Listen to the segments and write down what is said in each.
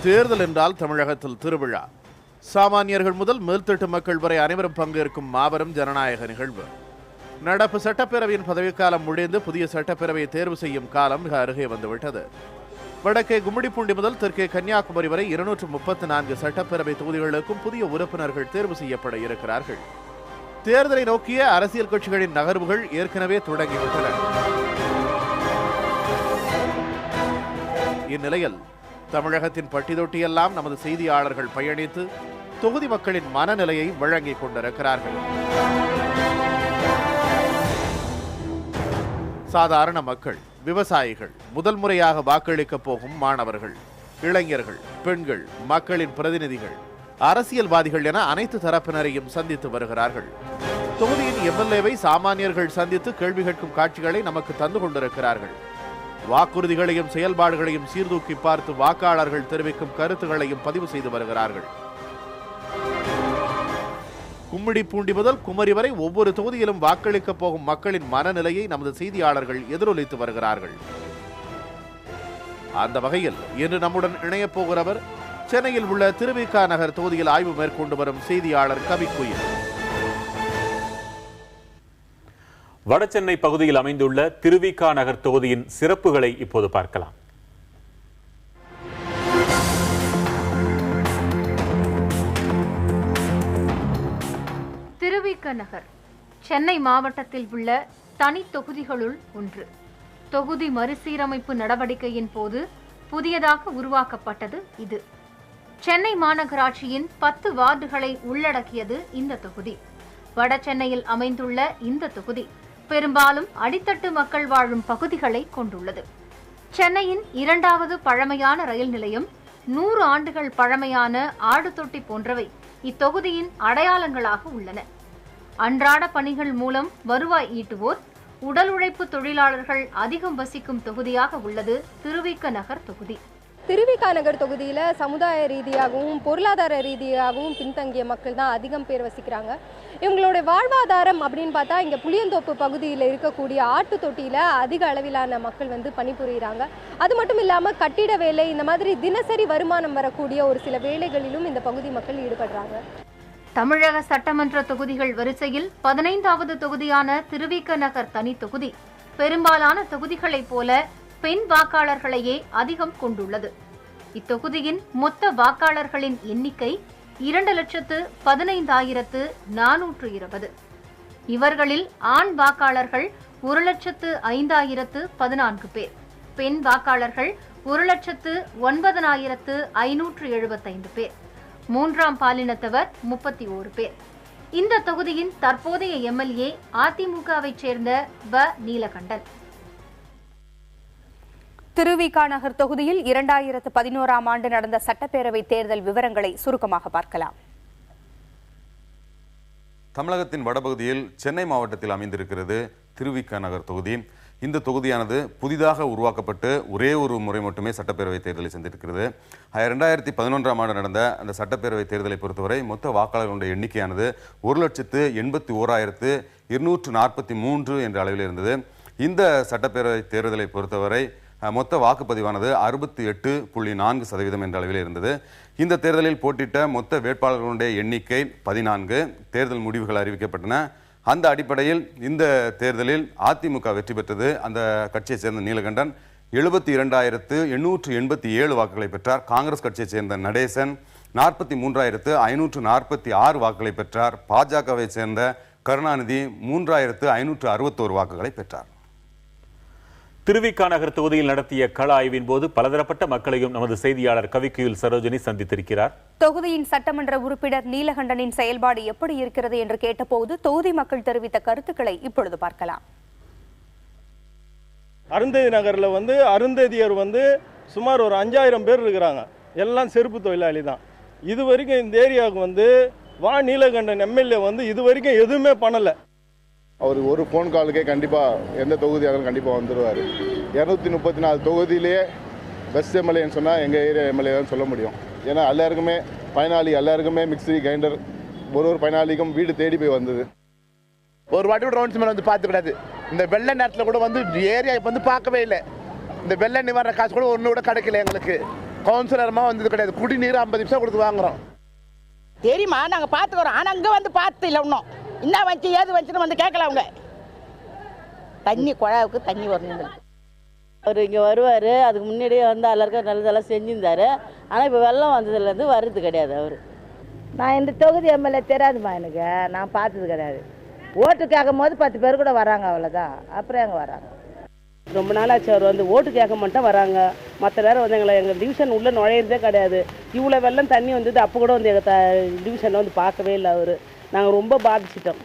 தேர்தல் என்றால் தமிழகத்தில் திருவிழா. சாமானியர்கள் முதல் மேல்தட்டு மக்கள் வரை அனைவரும் பங்கேற்கும் மாபெரும் ஜனநாயக நிகழ்வு. நடப்பு சட்டப்பேரவையின் பதவிக்காலம் முடிந்து புதிய சட்டப்பேரவையை தேர்வு செய்யும் காலம் மிக அருகே வந்துவிட்டது. வடக்கே கும்மிடிப்பூண்டி முதல் தெற்கே கன்னியாகுமரி வரை 234 சட்டப்பேரவை தொகுதிகளுக்கும் புதிய உறுப்பினர்கள் தேர்வு செய்யப்பட இருக்கிறார்கள். தேர்தலை நோக்கிய அரசியல் கட்சிகளின் நகர்வுகள் ஏற்கனவே தொடங்கிவிட்டன. இந்நிலையில் தமிழகத்தின் பட்டிதொட்டியெல்லாம் நமது செய்தியாளர்கள் பயணித்து தொகுதி மக்களின் மனநிலையை வழங்கிக் கொண்டிருக்கிறார்கள். சாதாரண மக்கள், விவசாயிகள், முதல் முறையாக வாக்களிக்க போகும் மாணவர்கள், இளைஞர்கள், பெண்கள், மக்களின் பிரதிநிதிகள், அரசியல்வாதிகள் என அனைத்து தரப்பினரையும் சந்தித்து வருகிறார்கள். தொகுதியின் எம்எல்ஏவை சாமானியர்கள் சந்தித்து கேள்வி கேட்கும் காட்சிகளை நமக்கு தந்து கொண்டிருக்கிறார்கள். வாக்குறுதிகளையும் செயல்பாடுகளையும் சீர்தூக்கி பார்த்து வாக்காளர்கள் தெரிவிக்கும் கருத்துக்களையும் பதிவு செய்து வருகிறார்கள். கும்மிடிப்பூண்டி முதல் குமரி வரை ஒவ்வொரு தொகுதியிலும் வாக்களிக்க போகும் மக்களின் மனநிலையை நமது செய்தியாளர்கள் எதிரொலித்து வருகிறார்கள். அந்த வகையில் இன்று நம்முடன் இணையப் போகிறவர் சென்னையில் உள்ள திருவிக நகர் தொகுதியில் ஆய்வு மேற்கொண்டு வரும் செய்தியாளர் கவிக்குயில். வடசென்னை பகுதியில் அமைந்துள்ள திருவிக நகர் தொகுதியின் சிறப்புகளை இப்போது பார்க்கலாம். திருவிக நகர் சென்னை மாவட்டத்தில் உள்ள தனி தொகுதிகளுள் ஒன்று. தொகுதி மறுசீரமைப்பு நடவடிக்கையின் போது புதியதாக உருவாக்கப்பட்டது இது. சென்னை மாநகராட்சியின் 10 வார்டுகளை உள்ளடக்கியது இந்த தொகுதி. வட சென்னையில் அமைந்துள்ள இந்த தொகுதி பெரும்பாலும் அடித்தட்டு மக்கள் வாழும் பகுதிகளை கொண்டுள்ளது. சென்னையின் 2வது பழமையான ரயில் நிலையம், 100 ஆண்டுகள் பழமையான ஆடுதொட்டி போன்றவை இத்தொகுதியின் அடையாளங்களாக உள்ளன. அன்றாட பணிகள் மூலம் வருவாய் ஈட்டுவோர், உடல் உழைப்பு தொழிலாளர்கள் அதிகம் வசிக்கும் தொகுதியாக உள்ளது திருவிக நகர் தொகுதி. திருவிக நகர் தொகுதியில் சமுதாய ரீதியாகவும் பொருளாதார ரீதியாகவும் பின்தங்கிய மக்கள் தான் அதிகம் பேர் வசிக்கிறாங்க. இவங்களோட வாழ்வாதாரம் அப்படின்னு பார்த்தா இங்கே புளியந்தோப்பு பகுதியில் இருக்கக்கூடிய ஆட்டு தொட்டியில் அதிக அளவிலான மக்கள் பணிபுரிகிறாங்க. அது மட்டும் இல்லாமல் கட்டிட வேலை, இந்த மாதிரி தினசரி வருமானம் வரக்கூடிய ஒரு சில வேலைகளிலும் இந்த பகுதி மக்கள் ஈடுபடுறாங்க. தமிழக சட்டமன்ற தொகுதிகள் வரிசையில் 15வது தொகுதியான திருவிக நகர் தனி தொகுதி பெரும்பாலான தொகுதிகளைப் போல பெண் வாக்காளர்களையே அதிகம் கொண்டுள்ளது. இத்தொகுதியின் மொத்த வாக்காளர்களின் எண்ணிக்கை 2,15,420. இவர்களில் ஆண் வாக்காளர்கள் 1,05,014 பேர், பெண் வாக்காளர்கள் 1,09,575 பேர், 3ஆம் பாலினத்தவர் 31 பேர். இந்த தொகுதியின் தற்போதைய எம்எல்ஏ அதிமுகவை சேர்ந்த வ. நீலகண்டன். திருவிக நகர் தொகுதியில் 2011ஆம் ஆண்டு நடந்த சட்டப்பேரவை தேர்தல் விவரங்களை சுருக்கமாக பார்க்கலாம். தமிழகத்தின் வடபகுதியில் சென்னை மாவட்டத்தில் அமைந்திருக்கிறது திருவிக நகர் தொகுதி. இந்த தொகுதியானது புதிதாக உருவாக்கப்பட்டு ஒரே ஒரு முறை மட்டுமே சட்டப்பேரவை தேர்தலை சந்திருக்கிறது. 2011ஆம் ஆண்டு நடந்த அந்த சட்டப்பேரவை தேர்தலை பொறுத்தவரை மொத்த வாக்காளர்களுடைய எண்ணிக்கையானது 1,81,243 என்ற அளவில் இருந்தது. இந்த சட்டப்பேரவை தேர்தலை பொறுத்தவரை மொத்த வாக்குப்பதிவானது 68.4% என்ற அளவில் இருந்தது. இந்த தேர்தலில் போட்டியிட்ட மொத்த வேட்பாளர்களுடைய எண்ணிக்கை 14. தேர்தல் முடிவுகள் அறிவிக்கப்பட்டன. அந்த அடிப்படையில் இந்த தேர்தலில் அதிமுக வெற்றி பெற்றது. அந்த கட்சியைச் சேர்ந்த நீலகண்டன் 72,887 வாக்குகளை பெற்றார். காங்கிரஸ் கட்சியைச் சேர்ந்த நடேசன் 43,546 வாக்குகளை பெற்றார். பாஜகவை சேர்ந்த கருணாநிதி 3,561 வாக்குகளை பெற்றார். திருவிக நகர் தொகுதியில் நடத்திய கள ஆய்வின் போது பலதரப்பட்ட மக்களையும் நமது செய்தியாளர் கவிக்குயில் சரோஜினி சந்தித்திருக்கிறார். தொகுதியின் சட்டமன்ற உறுப்பினர் நீலகண்டனின் செயல்பாடு எப்படி இருக்கிறது என்று கேட்டபோது தொகுதி மக்கள் தெரிவித்த கருத்துக்களை இப்பொழுது பார்க்கலாம். அருந்ததி நகரில் அருந்ததியர் சுமார் ஒரு 5,000 பேர் இருக்கிறாங்க. எல்லாம் செருப்பு தொழிலாளி தான். இது வரைக்கும் இந்த ஏரியாவுக்கு வா. நீலகண்டன் எம்எல்ஏ இது வரைக்கும் எதுவுமே பண்ணலை. அவர் ஒரு ஃபோன் காலுக்கே கண்டிப்பாக எந்த தொகுதியாக கண்டிப்பாக வந்துடுவார். 234 தொகுதியிலேயே பெஸ்ட் எம்எல்ஏன்னு சொன்னால் எங்கள் ஏரியா எம்எல்ஏ தான் சொல்ல முடியும். ஏன்னா எல்லாருக்குமே பயனாளி, எல்லாருக்குமே மிக்சி கிரைண்டர் ஒரு பயனாளிக்கும் வீடு தேடி போய் வந்தது. ஒரு வாட்டி கூட ரவுண்ட்ஸ் மேலே பார்த்துக்கூடாது. இந்த வெள்ள நேரத்தில் கூட ஏரியா இப்போ பார்க்கவே இல்லை. இந்த வெள்ள நிவாரண காசு கூட ஒன்று கூட கிடைக்கல எங்களுக்கு. கவுன்சிலரமாக வந்தது கிடையாது. குடிநீர் 50 பைசா கொடுத்து வாங்குறோம். தெரியுமா, நாங்கள் பார்த்துக்கிறோம். ஆனால் அங்கே வந்து பார்த்து இல்லை இன்னும். என்ன வச்சு ஏது வச்சுன்னு வந்து கேட்கல அவங்க. தண்ணி குழாவுக்கு தண்ணி வரணும். அவர் இங்கே வருவார், அதுக்கு முன்னாடியே வந்து எல்லாருக்கும் நல்லதெல்லாம் செஞ்சுருந்தார். ஆனால் இப்போ வெள்ளம் வந்ததுலேருந்து வர்றது கிடையாது அவர். நான் இந்த தொகுதி எம்எல்ஏ தெரியாதுமா எனக்கு, நான் பார்த்தது கிடையாது. ஓட்டு கேட்கும் போது 10 பேர் கூட வராங்க, அவ்வளோதான். அப்புறம் எங்கே வராங்க? ரொம்ப நாளாச்சு அவர் வந்து ஓட்டு கேட்க மட்டும் வராங்க. மற்ற நேரம் வந்து எங்கள் டிவிஷன் உள்ளே நுழையிறதே கிடையாது. இவ்வளோ வெள்ளம் தண்ணி வந்தது அப்போ கூட வந்து எங்கள் டிவிஷனில் வந்து பார்க்கவே இல்லை அவர். நாங்கள் ரொம்ப பாதிச்சிட்டோம்.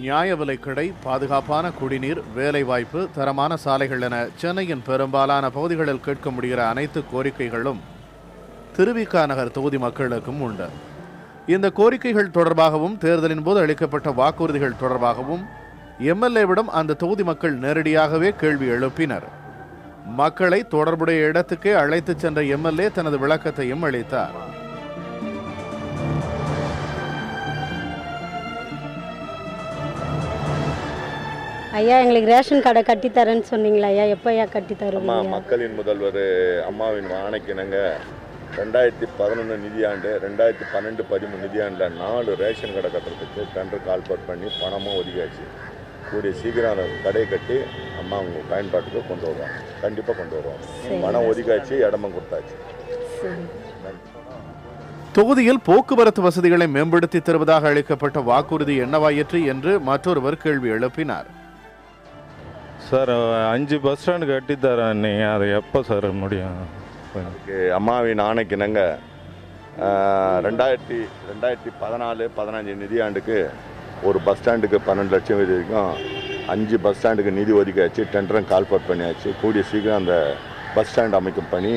நியாய விலைக்கடை, பாதுகாப்பான குடிநீர், வேலைவாய்ப்பு, தரமான சாலைகள் என சென்னையின் பெரும்பாலான பகுதிகளில் கேட்க முடிகிற அனைத்து கோரிக்கைகளும் திருவிக நகர் தொகுதி மக்களுக்கும் உண்டு. இந்த கோரிக்கைகள் தொடர்பாகவும் தேர்தலின் போது அளிக்கப்பட்ட வாக்குறுதிகள் தொடர்பாகவும் எம்எல்ஏவிடம் அந்த தொகுதி மக்கள் நேரடியாகவே கேள்வி எழுப்பினர். மக்களை தொடர்புடைய இடத்துக்கே அழைத்துச் சென்ற எம்எல்ஏ தனது விளக்கத்தையும் அளித்தார். ஐயா, எங்களுக்கு ரேஷன் கார்டை கட்டித்தரேன்னு சொன்னீங்களா ஐயா? எப்போ ஐயா கட்டித்தருவீங்க? மக்களின் முதல்வர் அம்மாவின் ஆணைக்கிணங்க 2011 நிதியாண்டு 2012-13 நிதியாண்டில் 4 ரேஷன் கடை கட்டுறதுக்கு டெண்டர் கால்பர் பண்ணி பணமும் ஒதுக்கியாச்சு. கூடிய சீக்கிரம் அந்த கடையை கட்டி அம்மா அவங்க பயன்பாட்டுக்கு கொண்டு வருவாங்க. கண்டிப்பாக கொண்டு வருவாங்க. பணம் ஒதுக்காச்சு, இடமும் கொடுத்தாச்சு. தொகுதியில் போக்குவரத்து வசதிகளை மேம்படுத்தி தருவதாக அளிக்கப்பட்ட வாக்குறுதி என்னவாயிற்று என்று மற்றொருவர் கேள்வி எழுப்பினார். சார் 5 பஸ் ஸ்டாண்டு கட்டித்தரேன், நீங்கள் அதை எப்போ சார் முடியும்? அம்மாவின் ஆணைக்கிணங்க 2014-15 நிதியாண்டுக்கு ஒரு பஸ் ஸ்டாண்டுக்கு 12 லட்சம் வரைக்கும் 5 பஸ் ஸ்டாண்டுக்கு நிதி ஒதுக்கியாச்சு. டெண்டரும் கால்பர் பண்ணியாச்சு. கூடிய சீக்கிரம் அந்த பஸ் ஸ்டாண்ட் அமைக்கும் பணி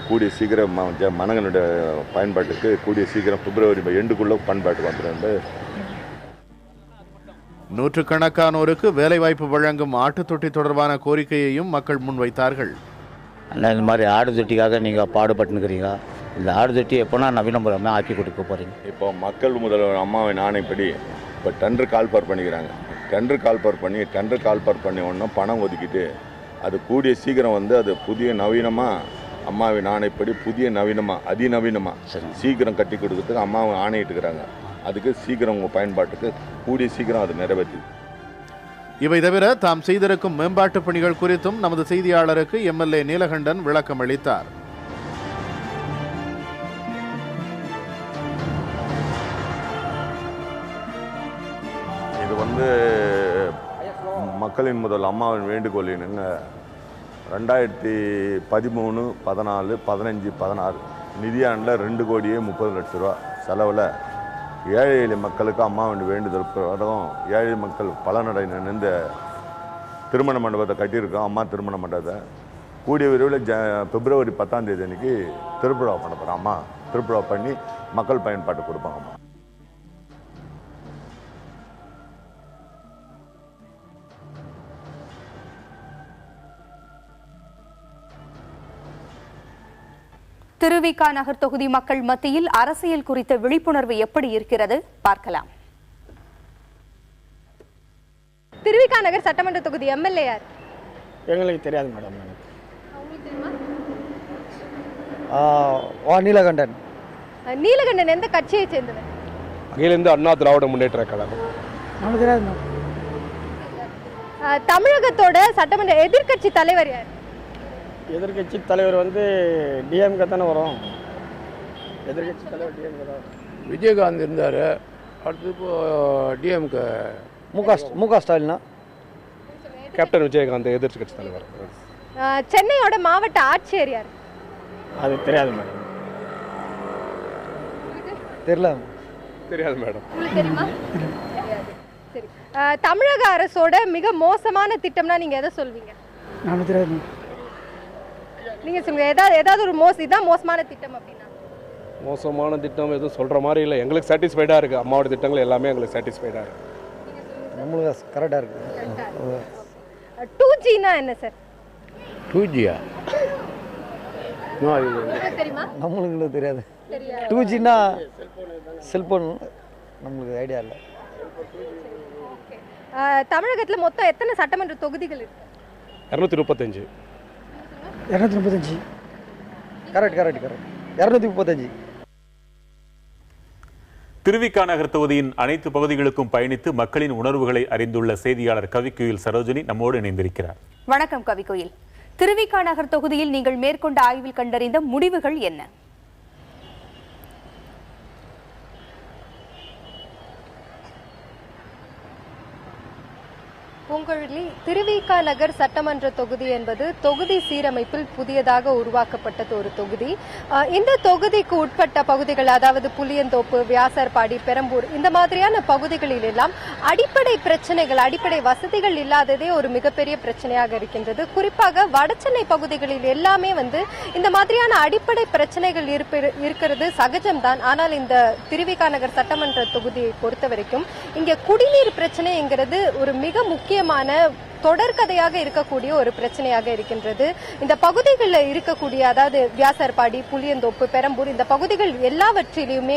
கூடிய சீக்கிரம் மனங்களுடைய பயன்பாட்டுக்கு கூடிய சீக்கிரம் பிப்ரவரி எண்டுக்குள்ளே பயன்பாட்டுக்கு வந்துடும். நூற்றுக்கணக்கானோருக்கு வேலைவாய்ப்பு வழங்கும் ஆட்டுத்தொட்டி தொடர்பான கோரிக்கையையும் மக்கள் முன்வைத்தார்கள். அண்ணா, இந்த மாதிரி ஆடு தொட்டிக்காக நீங்கள் பாடுபட்டுனுக்கிறீங்க. இந்த ஆடு தொட்டி எப்போனா நவீனபுரமே ஆக்கி கொடுக்க போகிறீங்க. இப்போ மக்கள் முதல்வர் அம்மாவின் ஆணைப்படி இப்போ டெண்டர் கால்பர் பண்ணிக்கிறாங்க. டெண்டர் கால்பர் பண்ணி ஒன்றும் பணம் ஒதுக்கிட்டு அது கூடிய சீக்கிரம் வந்து அது புதிய நவீனமாக அம்மாவின் ஆணைப்படி புதிய நவீனமாக அதிநவீனமாக சீக்கிரம் கட்டி கொடுக்கறதுக்கு அம்மாவை ஆணையிட்டுக்கிறாங்க. அதுக்கு சீக்கிரம் உங்கள் பயன்பாட்டுக்கு கூடிய சீக்கிரம் அது நிறைவேற்றி. இவை தவிர தாம் செய்திருக்கும் மேம்பாட்டு பணிகள் குறித்தும் நமது செய்தியாளருக்கு எம்எல்ஏ நீலகண்டன் விளக்கம் அளித்தார். இது வந்து மக்களின் முதல் அம்மாவின் வேண்டுகோள் என்னங்க, 2013, 14, 15, 16 நிதியாண்டில் 2,30,00,000 ரூபா செலவில் ஏழை எளிய மக்களுக்கு அம்மாவின் வேண்டுதல் பிரகாரம் ஏழை மக்கள் பலனடைந்த இந்த திருமண மண்டபத்தை கட்டியிருக்கோம். அம்மா திருமண மண்டபத்தை கூடிய விரைவில் பிப்ரவரி 10ஆம் தேதி அன்றைக்கி திருவிழா பண்ண போகிறோம். அம்மா திருவிழா பண்ணி மக்கள் பயன்பாட்டு கொடுப்பாங்க. அம்மா திருவிக நகர் தொகுதி மக்கள் மத்தியில் அரசியல் குறித்த விழிப்புணர்வு எப்படி இருக்கிறது பார்க்கலாம். திருவிக நகர் சட்டமன்ற தொகுதி எம்எல்ஏ யார்? எங்களுக்கு தெரியாது மேடம். உங்களுக்கு தெரியுமா? நீலகண்டன். நீலகண்டன் எந்த கட்சியை சேர்ந்தவர்? அகில இந்திய அண்ணா திராவிட முன்னேற்ற கழகம். நமக்கு தெரியாது. தமிழகத்தோட சட்டமன்ற எதிர்க்கட்சி தலைவர் யார்? எதிர்கட்சி தலைவர் வந்து டிஎம்கே தானே வரும். எதிர்கட்சி தலைவர் டிஎம்கே தான். விஜயகாந்த் இருந்தார். அடுத்து இப்போ டிஎம்கே முக ஸ்டாலினா. கேப்டன் விஜயகாந்த் எதிர்கட்சி தலைவர். சென்னையோட மாவட்ட ஆட்சியர் யார்? அது தெரியாது மேடம். தெரியாது மேடம். உங்களுக்கு தெரியுமா? தெரியாது. சரி, தமிழக அரசோட மிக மோசமான திட்டம்னா நீங்க எதை சொல்வீங்க? நமக்கு தெரியாது. நீங்க சொல்லுங்க, ஏதாவது ஒரு இதான் மோசமான திட்டம் அப்படின்னா? மோசமான திட்டம் எதுவும் சொல்கிற மாதிரி இல்லை. எங்களுக்கு சாட்டிஸ்ஃபைடாக இருக்குது. அம்மாவோட திட்டங்கள் எல்லாமே எங்களுக்கு சாட்டிஸ்ஃபைடாக இருக்குது. நம்மளுக்கு கரெக்டாக இருக்குது. 2Gனா என்ன சார்? 2Gயா? நம்மளுக்கு தெரியாது. 2Gனா செல்போன் நம்மளுக்கு ஐடியா இல்லை. தமிழகத்தில் மொத்தம் எத்தனை சட்டமன்ற தொகுதிகள் இருக்கு? 235. 235. கரெக்ட் 235. திருவிக நகர் தொகுதியின் அனைத்து பகுதிகளுக்கும் பயணித்து மக்களின் உணர்வுகளை அறிந்துள்ள செய்தியாளர் கவிக்குயில் சரோஜினி நம்மோடு இணைந்திருக்கிறார். வணக்கம் கவிக்குயில். திருவிக நகர் தொகுதியில் நீங்கள் மேற்கொண்ட ஆய்வில் கண்டறிந்த முடிவுகள் என்ன? பூங்கொழி, திருவிக நகர் சட்டமன்ற தொகுதி என்பது தொகுதி சீரமைப்பில் புதியதாக உருவாக்கப்பட்டது ஒரு தொகுதி. இந்த தொகுதிக்கு உட்பட்ட பகுதிகள், அதாவது புளியந்தோப்பு, வியாசர்பாடி, பெரம்பூர், இந்த மாதிரியான பகுதிகளில் எல்லாம் அடிப்படை பிரச்சனைகள், அடிப்படை வசதிகள் இல்லாததே ஒரு மிகப்பெரிய பிரச்சனையாக இருக்கின்றது. குறிப்பாக வடசென்னை பகுதிகளில் எல்லாமே இந்த மாதிரியான அடிப்படை பிரச்சனைகள் இருக்கிறது சகஜம்தான். ஆனால் இந்த திருவிக நகர் சட்டமன்ற தொகுதியை பொறுத்த வரைக்கும் இங்கே குடிநீர் பிரச்சனைங்கிறது ஒரு மிக முக்கியமான தொடர்கதையாக இருக்கக்கூடிய ஒரு பிரச்சனையாக இருக்கின்றது. இந்த பகுதிகளில் இருக்கக்கூடிய, அதாவது வியாசர்பாடி, புளியந்தோப்பு, பெரம்பூர், இந்த பகுதிகள் எல்லாவற்றிலுமே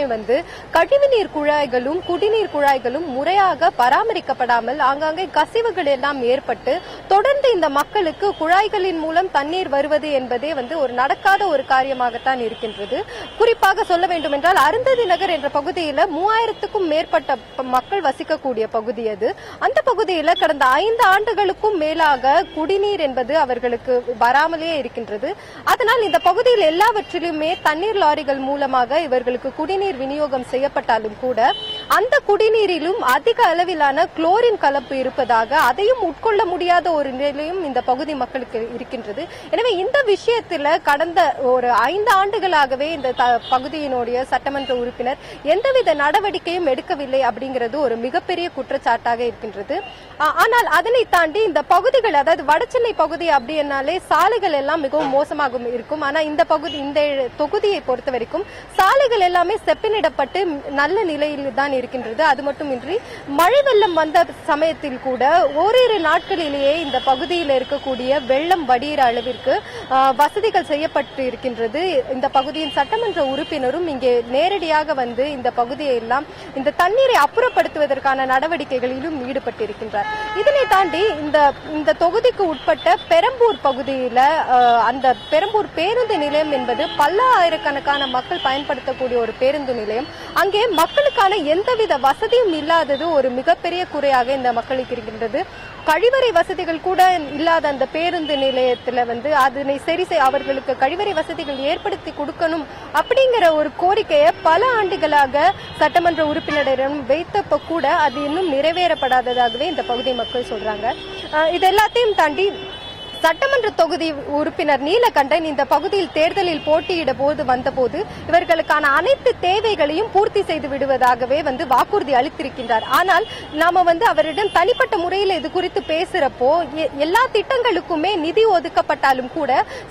கழிவுநீர் குழாய்களும் குடிநீர் குழாய்களும் முறையாக பராமரிக்கப்படாமல் ஆங்காங்கே கசிவுகள் எல்லாம் ஏற்பட்டு தொடர்ந்து இந்த மக்களுக்கு குழாய்களின் மூலம் தண்ணீர் வருவது என்பதே ஒரு நடக்காத ஒரு காரியமாகத்தான் இருக்கின்றது. குறிப்பாக சொல்ல வேண்டும் என்றால் அருந்ததி நகர் என்ற பகுதியில் 3000க்கும் மேற்பட்ட மக்கள் வசிக்கக்கூடிய பகுதி அது. அந்த பகுதியில் கடந்த 5 ஆண்டுகள் மேலாக குடிநீர் என்பது அவர்களுக்கு வராமலே இருக்கின்றது. அதனால் இந்த பகுதியில் எல்லாவற்றிலுமே தண்ணீர் லாரிகள் மூலமாக இவர்களுக்கு குடிநீர் விநியோகம் செய்யப்பட்டாலும் கூட அந்த குடிநீரிலும் அதிக அளவிலான குளோரின் கலப்பு இருப்பதாக, அதையும் உட்கொள்ள முடியாத ஒரு நிலையும் இந்த பகுதி மக்களுக்கு இருக்கின்றது. எனவே இந்த விஷயத்தில் கடந்த ஒரு 5 ஆண்டுகளாகவே இந்த பகுதியினுடைய சட்டமன்ற உறுப்பினர் எந்தவித நடவடிக்கையும் எடுக்கவில்லை அப்படிங்கிறது ஒரு மிகப்பெரிய குற்றச்சாட்டாக இருக்கின்றது. ஆனால் அதனை தாண்டி இந்த பகுதிகள், அதாவது வடசென்னை பகுதி அப்படின்னாலே சாலைகள் எல்லாம் மிகவும் மோசமாக இருக்கும். ஆனா இந்த தொகுதியை பொறுத்த வரைக்கும் சாலைகள் எல்லாமே செப்பனிடப்பட்டு நல்ல நிலையில் தான் இருக்கின்றது. அது மட்டுமின்றி மழை வெள்ளம் வந்த சமயத்தில் கூட ஓரிரு நாட்களிலேயே இந்த பகுதியில் இருக்கக்கூடிய வெள்ளம் வடிகிற அளவிற்கு வசதிகள் செய்யப்பட்டு இருக்கின்றது. இந்த பகுதியின் சட்டமன்ற உறுப்பினரும் இங்கே நேரடியாக இந்த பகுதியை எல்லாம் இந்த தண்ணீரை அப்புறப்படுத்துவதற்கான நடவடிக்கைகளிலும் ஈடுபட்டிருக்கின்றார். இதனை தாண்டி இந்த தொகுதிக்கு உட்பட்ட பெரம்பூர் பகுதியில் அந்த பெரம்பூர் பேருந்து நிலையம் என்பது பல்லாயிரக்கணக்கான மக்கள் பயன்படுத்தக்கூடிய ஒரு பேருந்து நிலையம். அங்கே மக்களுக்கான எந்தவித வசதியும் இல்லாதது ஒரு மிகப்பெரிய குறையாக இந்த மக்களுக்கு இருக்கின்றது. கழிவறை வசதிகள் கூட இல்லாத அந்த பேருந்து நிலையத்தில் அதனை சரி செய்ய அவர்களுக்கு கழிவறை வசதிகள் ஏற்படுத்தி கொடுக்கணும் அப்படிங்கிற ஒரு கோரிக்கையை பல ஆண்டுகளாக சட்டமன்ற உறுப்பினரிடம் வைத்தப்ப கூட அது இன்னும் நிறைவேறப்படாததாகவே இந்த பகுதி மக்கள் சொல்றாங்க. இது எல்லாத்தையும் தாண்டி சட்டமன்ற தொகுதி உறுப்பினர் நீலகண்டன் இந்த பகுதியில் தேர்தலில் போட்டியிட வந்தபோது இவர்களுக்கான அனைத்து தேவைகளையும் பூர்த்தி செய்து விடுவதாகவே வாக்குறுதி அளித்திருக்கின்றார். ஆனால் நாம அவரிடம் தனிப்பட்ட முறையில் இது குறித்து பேசுறப்போ எல்லா திட்டங்களுக்குமே நிதி ஒதுக்கப்பட்டாலும் கூட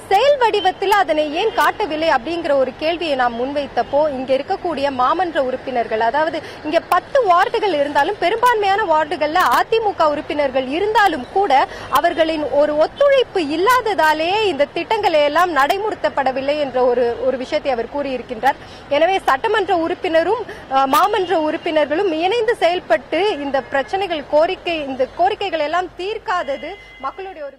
செயல் வடிவத்தில் அதனை ஏன் காட்டவில்லை அப்படிங்கிற ஒரு கேள்வியை நாம் முன்வைத்தப்போ இங்க இருக்கக்கூடிய மாமன்ற உறுப்பினர்கள், அதாவது இங்க 10 வார்டுகள் இருந்தாலும் பெரும்பான்மையான வார்டுகள்ல அதிமுக உறுப்பினர்கள் இருந்தாலும் கூட அவர்களின் ஒரு ஒத்துழைப்பு இல்லாததாலேயே இந்த திட்டங்களை எல்லாம் நடைமுறைப்படுத்தப்படவில்லை என்ற ஒரு விஷயத்தை அவர் கூறியிருக்கின்றார். எனவே சட்டமன்ற உறுப்பினரும் மாமன்ற உறுப்பினர்களும் இணைந்து செயல்பட்டு இந்த பிரச்சனைகள், இந்த கோரிக்கைகள் எல்லாம் தீர்க்காதது மக்களுடைய ஒரு